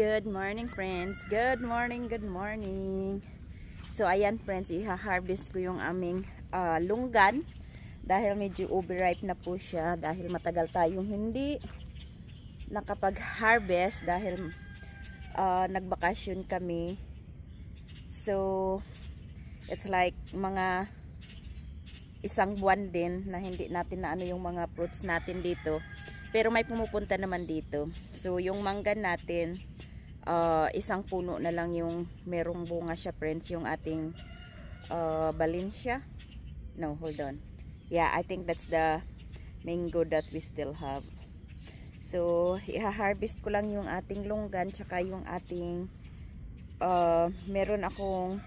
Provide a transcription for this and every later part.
Good morning friends. Good morning, good morning. So ayan friends, iha-harvest ko yung aming lunggan dahil medyo overripe na po siya dahil matagal tayong hindi nakapag-harvest dahil nagbakasyon kami. So it's like mga isang buwan din na hindi natin na ano yung mga fruits natin dito. Pero may pumupunta naman dito. So yung mangga natin, isang puno na lang yung merong bunga siya friends, yung ating Valencia. No, hold on. Yeah, I think that's the mango that we still have. So i-harvest ko lang yung ating lunggan tsaka yung ating meron akong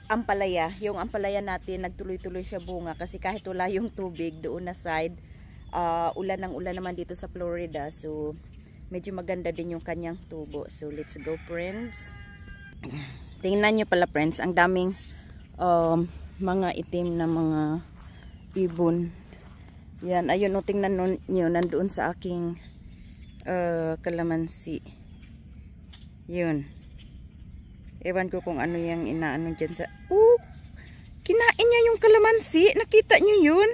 ampalaya. Yung ampalaya natin nagtuloy-tuloy siya bunga kasi kahit wala yung tubig doon na side, ulan ng ulan naman dito sa Florida. So medyo maganda din yung kanyang tubo. So let's go friends. Tingnan nyo pala friends, ang daming mga itim na mga ibon. Yan, ayun o, tingnan nyo nandoon sa aking kalamansi. Yun. Ewan ko kung ano yung inaano dyan sa... kinain niya yung kalamansi. Nakita nyo yun?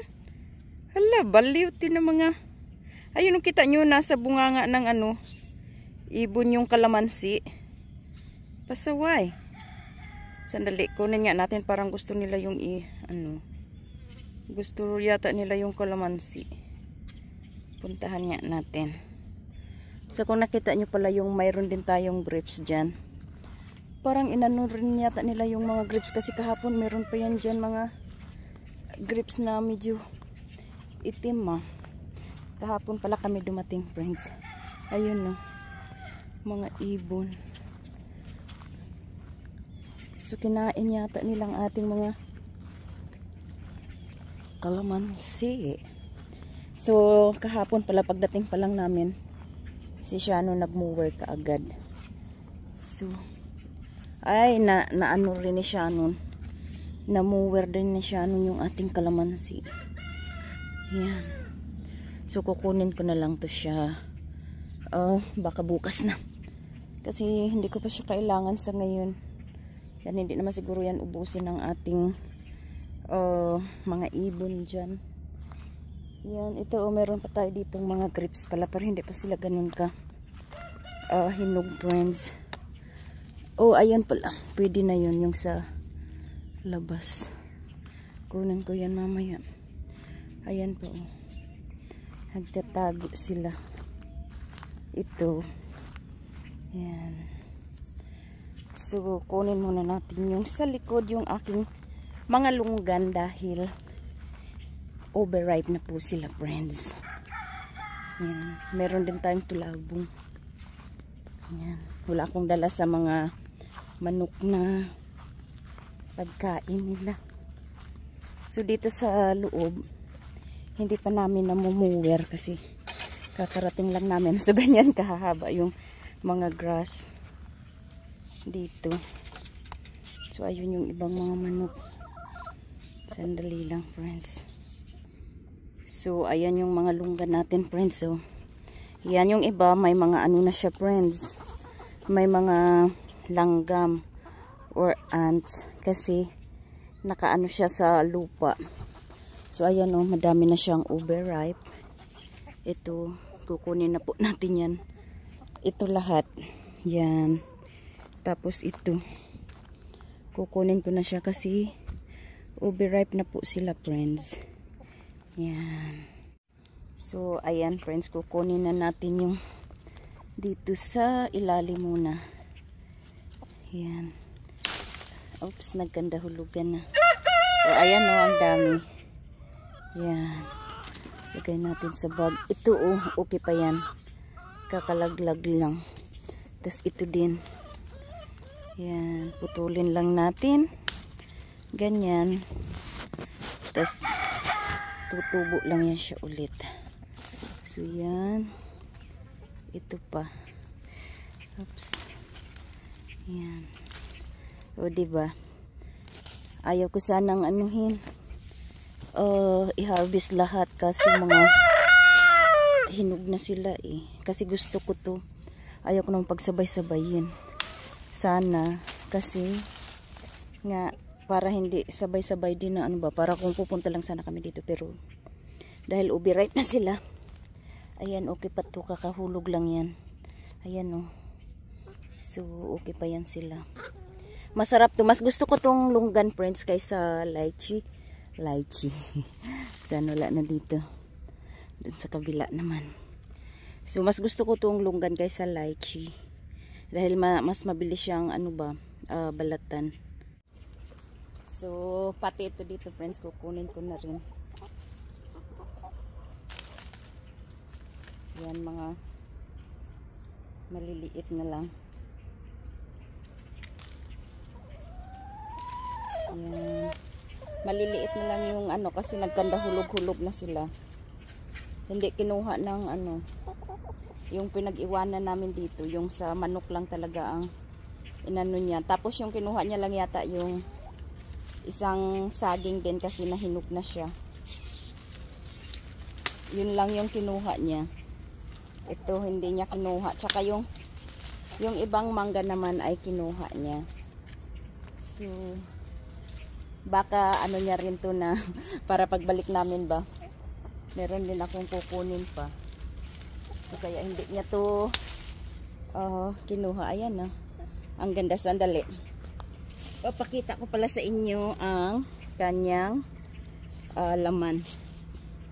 Hala, baliw din ng mga... Ayun, kita nyo, nasa bunganga ng ano, ibon yung kalamansi. Pasaway. Sandali, kunin nga natin, parang gusto nila yung gusto yata nila yung kalamansi. Puntahan nga natin. So kung nakita nyo pala yung mayroon din tayong grapes dyan. Parang inano rin yata nila yung mga grapes kasi kahapon meron pa yan dyan mga grapes na medyo itim Kahapon pala kami dumating friends. Ayun no, mga ibon. So kinain yata nilang ating mga kalamansi. So kahapon pala pagdating pa lang namin, si Shano nag-mower kaagad. So ay naano rin ni Shano, na-mower din ni Shano yung ating kalamansi. Yan. So kukunin ko na lang to siya. Baka bukas na. Kasi hindi ko pa siya kailangan sa ngayon. Yan, hindi naman siguro yan ubusin ng ating mga ibon dyan. Yan, ito meron pa tayo ditong mga grapes pala. Pero hindi pa sila ganun ka hinog friends. Ayan pala. Pwede na yun yung sa labas. Kunin ko yan mamaya. Ayan po. Nagtatago sila. Ito. Yan. So, kunin muna natin yung sa likod yung aking mga lunggan dahil overripe na po sila friends. Yan. Meron din tayong tulabong. Yan. Wala akong dala sa mga manok na pagkain nila. So, dito sa loob, hindi pa namin namumuwer kasi kakarating lang namin. So ganyan kahahaba yung mga grass dito. So ayun yung ibang mga manok. Sandali lang friends. So ayan yung mga lunggan natin friends. So yan yung iba, may mga ano na siya friends. May mga langgam or ants kasi nakaano siya sa lupa. So ayan madami na siyang overripe. Ito, kukunin na po natin yan. Ito lahat. Yan. Tapos ito. Kukunin ko na siya kasi overripe na po sila friends. Yan. So ayan friends, kukunin na natin yung dito sa ilalim muna. Yan. Oops, nagkanda hulugan na. So ayan ang dami. Yan. Lagay natin sa bag. Ito okay pa yan. Kakalaglag lang. Tapos ito din. Yan. Putulin lang natin. Ganyan. Tapos tutubo lang yan siya ulit. So yan. Ito pa. Oops. Yan. Diba? Ayaw ko sanang anuhin. I-harvest lahat kasi mga hinog na sila kasi gusto ko to Ayaw ko naman pagsabay-sabayin. Sana, kasi, nga, para hindi sabay-sabay din na ano ba, para kung pupunta lang sana kami dito. Pero, dahil ubi-right na sila, ayan, okay pa to, kakahulog lang yan. Ayan o. So, okay pa yan sila. Masarap to. Mas gusto ko tong lunggan, friends, kaysa lychee. Lychee. Sana wala na dito. Dun sa kabila naman. So, mas gusto ko tong lunggan kaysa lychee. Dahil mas mabilis siyang, ano ba, balatan. So, pati ito dito, friends, kukunin ko na rin. Yan, mga maliliit na lang. Yan. Maliliit na lang yung ano, kasi nagkanda hulog-hulog na sila. Hindi kinuha ng ano, yung pinag-iwanan namin dito, yung sa manok lang talaga ang inano niya. Tapos yung kinuha niya lang yata yung isang saging din kasi nahinog na siya. Yun lang yung kinuha niya. Ito hindi niya kinuha. Tsaka yung ibang mangga naman ay kinuha niya. So, baka ano niya rin to na para pagbalik namin ba, meron din akong kukunin pa. So, kaya hindi niya to kinuha. Ayan na. Ang ganda. Sandali. Papakita ko pala sa inyo ang kanyang laman.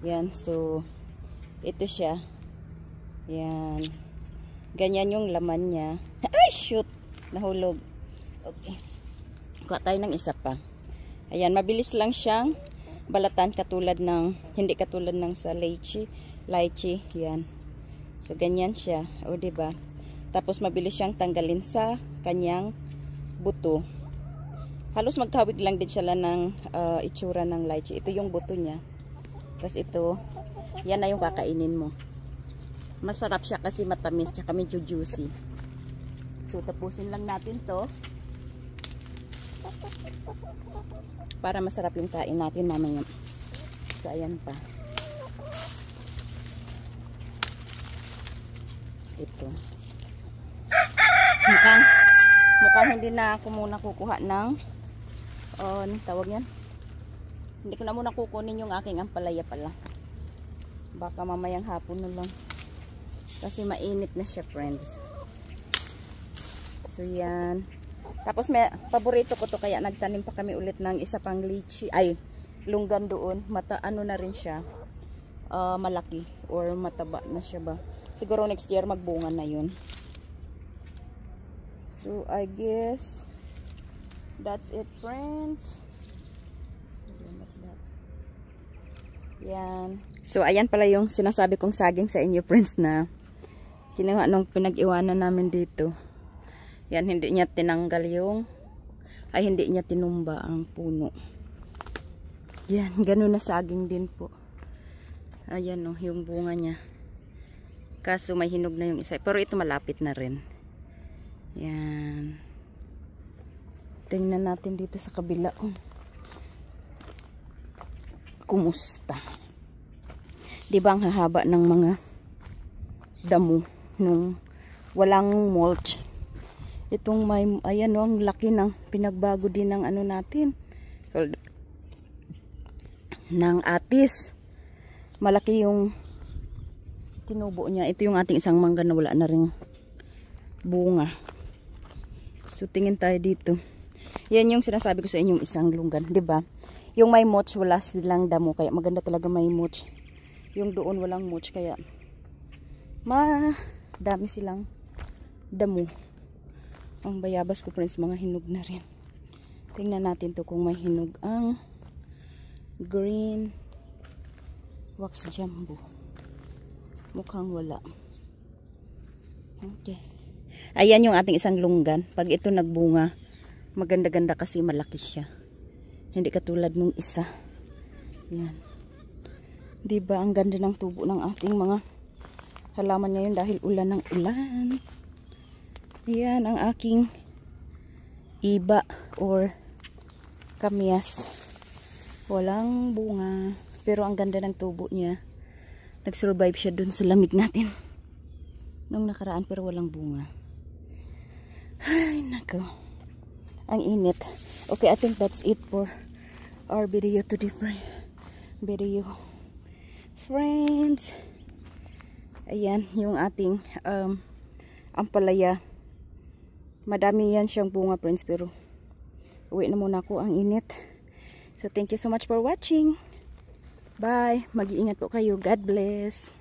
Yan. So, ito siya. Yan. Ganyan yung laman niya. Ay, shoot! Nahulog. Okay. Kuha tayo ng isa pa. Ayan. Mabilis lang siyang balatan katulad ng, hindi katulad ng sa lychee. Lychee. Yan. So, ganyan siya. O, diba? Tapos, mabilis siyang tanggalin sa kanyang buto. Halos magkawig lang din siya ng itsura ng lychee. Ito yung buto niya. Tapos, ito. Yan na yung kakainin mo. Masarap siya kasi matamis. Tsaka medyo juicy. So, tapusin lang natin to. Para masarap yung kain natin mamaya. So, ayan pa. Ito. Mukhang hindi na ako muna kukuha ng anong tawag yan? Hindi ko na muna kukunin yung aking ampalaya pala. Baka mamayang hapon na lang. Kasi mainit na siya, friends. So, yan. Tapos, may paborito ko to kaya nagtanim pa kami ulit ng isa pang lychee. Ay, lunggan doon. Ano na rin siya. Malaki. Or mataba na siya ba. Siguro next year magbunga na yun. So, I guess that's it, friends. What's that? Yan. So, ayan pala yung sinasabi kong saging sa inyo, friends, na kinuha nung pinag-iwanan namin dito. Yan, hindi niya tinanggal hindi niya tinumba ang puno. Yan, ganun na saging din po. Ayan o, yung bunga niya. Kaso may hinog na yung isa. Pero ito malapit na rin. Yan. Tingnan natin dito sa kabila. Kumusta? Diba ang hahaba ng mga damo nung walang mulch. Itong may, ayan o, ang laki ng pinagbago din ng ano natin. Ng atis. Malaki yung tinubo niya. Ito yung ating isang mangga na wala na ring bunga. So, tingin tayo dito. Yan yung sinasabi ko sa inyong isang lunggan. Diba? Yung may mulch, wala silang damo. Kaya maganda talaga may mulch. Yung doon walang mulch. Kaya dami silang damo. Ang bayabas ko, friends, mga hinog na rin. Tingnan natin to kung may hinog ang green wax jumbo. Mukhang wala. Okay. Ayan yung ating isang lunggan. Pag ito nagbunga, maganda-ganda kasi malaki siya. Hindi katulad nung isa. Yan. Diba ang ganda ng tubo ng ating mga halaman ngayon dahil ulan ng ulan. Yan ang aking iba or kamyas. Walang bunga. Pero ang ganda ng tubo niya. Nag-survive siya dun sa lamig natin. nung nakaraan pero walang bunga. Ay, nako. Ang init. Okay, I think that's it for our video today, video. Friends. Ayan, yung ating ampalaya. Madami yan siyang bunga, friends, pero uwi na muna ako, ang init. So, thank you so much for watching. Bye. Mag-iingat po kayo. God bless.